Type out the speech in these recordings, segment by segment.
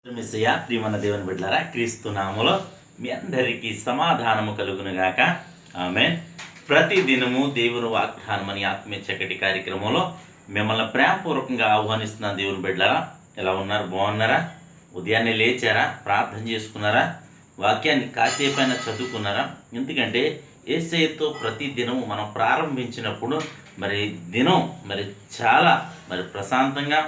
మెస్సయ్య ప్రియమైన దేవుని బిడ్డలారా, క్రీస్తు నామములో మీ అందరికీ సమాధానము కలుగునుగాక. ఆమేన్. ప్రతి దినము దేవుని వాగ్దానం అని ఆత్మీయ చక్కటి కార్యక్రమంలో మిమ్మల్ని ప్రేమపూర్వకంగా ఆహ్వానిస్తున్న దేవుని బిడ్డలారా, ఎలా ఉన్నారు? బాగున్నారా? ఉదయాన్నే లేచారా? ప్రార్థన చేసుకున్నారా? వాక్యాన్ని కాసేపైనా చదువుకున్నారా? ఎందుకంటే యేసయ్యతో ప్రతి దినము మనం ప్రారంభించినప్పుడు దినం చాలా ప్రశాంతంగా,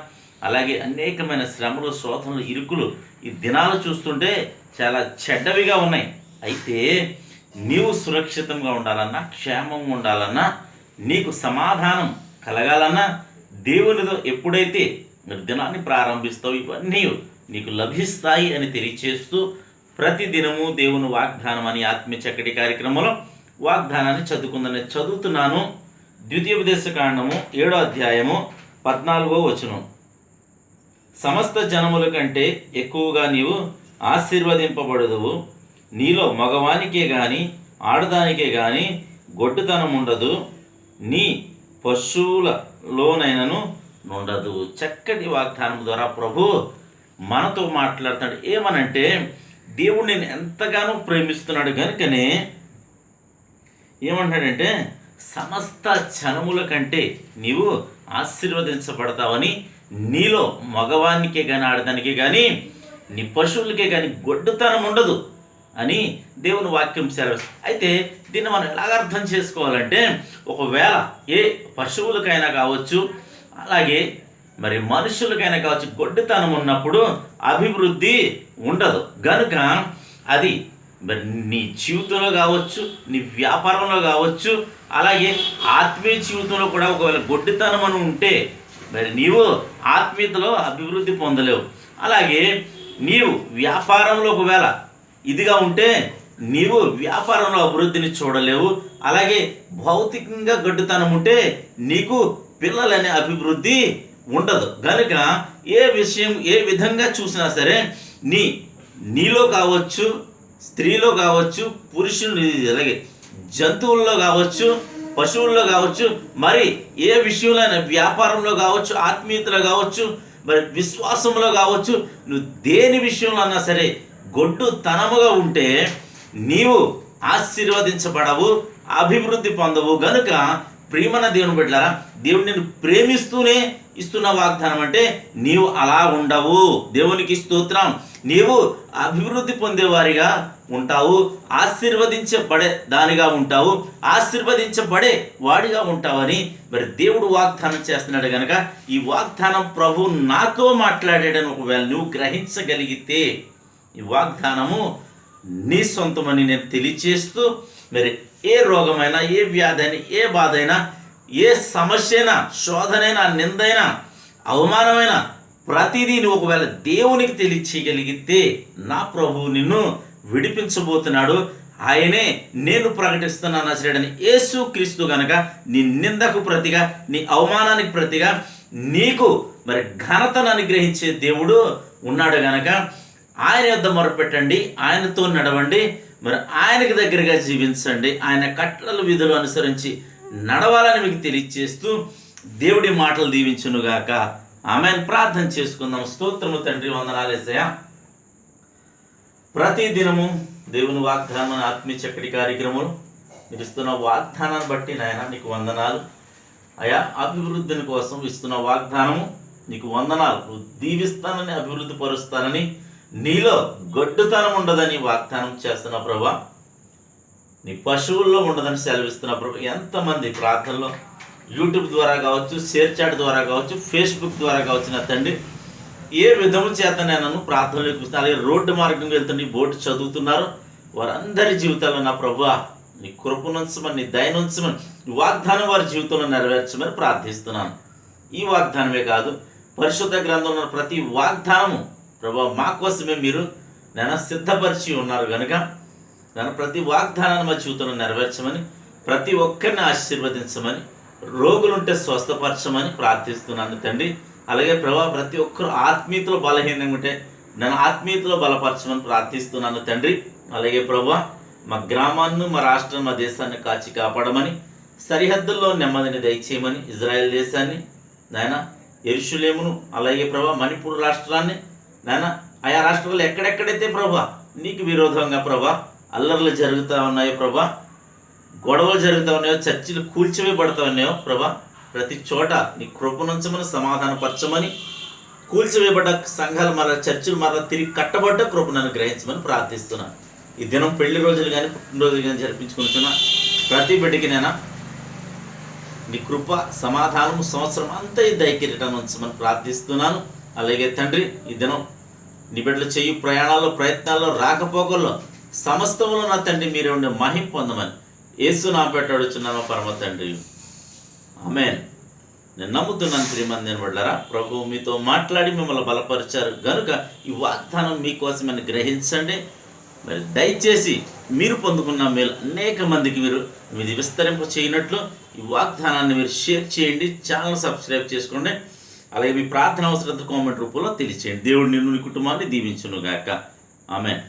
అలాగే అనేకమైన శ్రమలు, శోధనలు, ఇరుకులు ఈ దినాలు చూస్తుంటే చాలా చెడ్డవిగా ఉన్నాయి. అయితే నీవు సురక్షితంగా ఉండాలన్నా, క్షేమంగా ఉండాలన్నా, నీకు సమాధానం కలగాలన్నా, దేవునితో ఎప్పుడైతే దినాన్ని ప్రారంభిస్తావు ఇవన్నీ నీకు లభిస్తాయి అని తెలియచేస్తూ ప్రతి దినము దేవుని వాగ్దానం అని ఆత్మీయ చక్కటి కార్యక్రమంలో వాగ్దానాన్ని చదువుతున్నాను. ద్వితీయోపదేశకాండము 7వ అధ్యాయము 14వ వచనం. సమస్త జనముల కంటే ఎక్కువగా నీవు ఆశీర్వదింపబడదువు. నీలో మగవానికే గాని ఆడదానికే గాని గొడ్డుతనం ఉండదు. నీ పశువులలోనైనను ఉండదు. చక్కటి వాగ్దానం ద్వారా ప్రభు మనతో మాట్లాడుతున్నాడు. ఏమనంటే దేవుడు నేను ఎంతగానో ప్రేమిస్తున్నాడు కనుకనే ఏమంటాడంటే సమస్త జనముల కంటే నీవు ఆశీర్వదించబడతావని, నీలో మగవానికే కానీ ఆడదానికే కానీ నీ పశువులకే కానీ గొడ్డుతనం ఉండదు అని దేవుని వాక్యం సెలవిస్తుంది. అయితే దీన్ని మనం ఎలాగ అర్థం చేసుకోవాలంటే, ఒకవేళ ఏ పశువులకైనా కావచ్చు, అలాగే మనుషులకైనా కావచ్చు, గొడ్డుతనం ఉన్నప్పుడు అభివృద్ధి ఉండదు. గనుక అది నీ జీవితంలో కావచ్చు, నీ వ్యాపారంలో కావచ్చు, అలాగే ఆత్మీయ జీవితంలో కూడా ఒకవేళ గొడ్డుతనం అని ఉంటే నీవు ఆత్మీయతలో అభివృద్ధి పొందలేవు. అలాగే నీవు వ్యాపారంలో ఒకవేళ ఇదిగా ఉంటే నీవు వ్యాపారంలో అభివృద్ధిని చూడలేవు. అలాగే భౌతికంగా గడ్డుతనం ఉంటే నీకు పిల్లలనే అభివృద్ధి ఉండదు. కనుక ఏ విధంగా చూసినా సరే నీలో కావచ్చు, స్త్రీలో కావచ్చు, పురుషుని, అలాగే జంతువుల్లో కావచ్చు, పశువుల్లో కావచ్చు, ఏ విషయంలో వ్యాపారంలో కావచ్చు, ఆత్మీయతలో కావచ్చు, విశ్వాసంలో కావచ్చు, నువ్వు దేని విషయంలో అన్నా సరే గొడ్డుతనముగా ఉంటే నీవు ఆశీర్వదించబడవు, అభివృద్ధి పొందవు. గనుక ప్రియమైన దేవుని బిడ్డలారా, దేవుడు నిన్ను ప్రేమిస్తూనే ఇస్తున్న వాగ్దానం అంటే నీవు అలా ఉండవు. దేవునికి స్తోత్రం. నీవు అభివృద్ధి పొందేవారిగా ఉంటావు, ఆశీర్వదించబడే దానిగా ఉంటావు, ఆశీర్వదించబడే వాడిగా ఉంటావని దేవుడు వాగ్దానం చేస్తున్నాడు. కనుక ఈ వాగ్దానం ప్రభు నాతో మాట్లాడాడని ఒకవేళ నువ్వు గ్రహించగలిగితే ఈ వాగ్దానము నీ సొంతమని నేను తెలియచేస్తూ, ఏ రోగమైనా, ఏ వ్యాధైనా, ఏ బాధ అయినా, ఏ సమస్య అయినా, శోధనైనా, నిందైనా, అవమానమైన ప్రతిదీ నువ్వు ఒకవేళ దేవునికి తెలియచేయగలిగితే నా ప్రభువు నిన్ను విడిపించబోతున్నాడు. ఆయనే నేను ప్రకటిస్తున్నాను నజరేయుడైన యేసు క్రీస్తు. కనుక నీ నిందకు ప్రతిగా, నీ అవమానానికి ప్రతిగా నీకు ఘనతను అనుగ్రహించే దేవుడు ఉన్నాడు. గనక ఆయన యొద్ద మొరపెట్టండి, ఆయనతో నడవండి, ఆయనకి దగ్గరగా జీవించండి, ఆయన కట్టడల విధులు అనుసరించి నడవాలని మీకు తెలియచేస్తూ దేవుడి మాటలు దీవించునుగాక. ఆమెన్. ప్రార్థన చేసుకుందాం. స్తోత్రము తండ్రి, వందనాలు యేసయ్యా. ప్రతి దినము దేవుని వాగ్దానం ఆత్మీయ చక్కటి కార్యక్రమం మీరు ఇస్తున్న వాగ్దానాన్ని బట్టి నాయన నీకు వందనాలు అయా. అభివృద్ధిని కోసం ఇస్తున్న వాగ్దానము నీకు వందనాలు. నువ్వు దీవిస్తానని, అభివృద్ధి పరుస్తానని, నీలో గొడ్డుతనం ఉండదని వాగ్దానం చేస్తున్న ప్రభా. నీ పశువుల్లో ఉండదని సెలవిస్తున్న ప్రభు. ఎంతమంది ప్రార్థనలో యూట్యూబ్ ద్వారా కావచ్చు, షేర్ చాట్ ద్వారా కావచ్చు, ఫేస్బుక్ ద్వారా కావచ్చు నా తండ్రి, ఏ విధము చేత నేను ప్రార్థనలోకి వస్తాను, అలాగే రోడ్డు మార్గంగా వెళ్తుంటే బోర్డు చదువుతున్నారు, వారందరి జీవితాల్లో నా ప్రభు నీ కృపనుంచమని, నీ దయనుంచమని, నీ వాగ్దానం వారి జీవితంలో నెరవేర్చమని ప్రార్థిస్తున్నాను. ఈ వాగ్దానమే కాదు, పరిశుద్ధ గ్రంథంలో ప్రతి వాగ్దానము ప్రభు మా కోసమే మీరు నేను సిద్ధపరిచి ఉన్నారు. కనుక నేను ప్రతి వాగ్దానాన్ని మా జీవితంలో నెరవేర్చమని, ప్రతి ఒక్కరిని ఆశీర్వదించమని, రోగులుంటే స్వస్థపరచమని ప్రార్థిస్తున్నాను తండ్రి. అలాగే ప్రభా ప్రతి ఒక్కరు ఆత్మీయతలో బలహీనంగా ఉంటే నన్ను ఆత్మీయతలో బలపరచమని ప్రార్థిస్తున్నాను తండ్రి. అలాగే ప్రభా మా గ్రామాన్ని, మా రాష్ట్రం, మా దేశాన్ని కాచి కాపాడమని, సరిహద్దుల్లో నెమ్మదిని దయచేయమని, ఇజ్రాయెల్ దేశాన్ని నాయన, యెరూషలేమును, అలాగే ప్రభా మణిపూర్ రాష్ట్రాన్ని నాయన ఆయా రాష్ట్రాల్లో ఎక్కడెక్కడైతే ప్రభా నీకు విరోధంగా ప్రభా అల్లర్లు జరుగుతూ ఉన్నాయో ప్రభా, గొడవలు జరుగుతూ ఉన్నాయో, చర్చిలు కూల్చివేయబడుతూ ఉన్నాయో ప్రభా, ప్రతి చోట నీ కృపనుంచమని సమాధానపరచమని, కూల్చివేయబడ్డ సంఘాలు మరలా చర్చిలు మరలా తిరిగి కట్టబడ్డ కృపను గ్రహించమని ప్రార్థిస్తున్నాను. ఈ దినం పెళ్లి రోజులు కానీ పుట్టినరోజులు కానీ జరిపించుకుంటున్నా ప్రతి బిడ్డకి నేను నీ కృప సమాధానము సంవత్సరం అంతా ఈ దయకిరీటాన్ని ఉంచమని ప్రార్థిస్తున్నాను. అలాగే తండ్రి, ఈ దినం నీ బిడ్డలు చేయు ప్రయాణాల్లో, ప్రయత్నాల్లో, రాకపోకల్లో సమస్తములో నా తండ్రి మీరే ఉండే మహిమ పొందమని యేసు నా పెట్టాడుచున్నాను పరమ తండ్రి, ఆమేన్. నేను నమ్ముతున్నాను ప్రియమంది నేను బిడ్డలారా, ప్రభువు మీతో మాట్లాడి మిమ్మల్ని బలపరిచారు గనుక ఈ వాగ్దానం మీకోసమని గ్రహించండి. మరి దయచేసి మీరు పొందుకున్న మేలు అనేక మందికి మీది విస్తరింప చేయనట్లు ఈ వాగ్దానాన్ని మీరు షేర్ చేయండి, ఛానల్ సబ్స్క్రైబ్ చేసుకోండి. అలాగే మీ ప్రార్థన అవసరత కామెంట్ రూపంలో తెలియచేయండి. దేవుడు నిన్ను నీ కుటుంబాన్ని దీవించును గాక. ఆమేన్.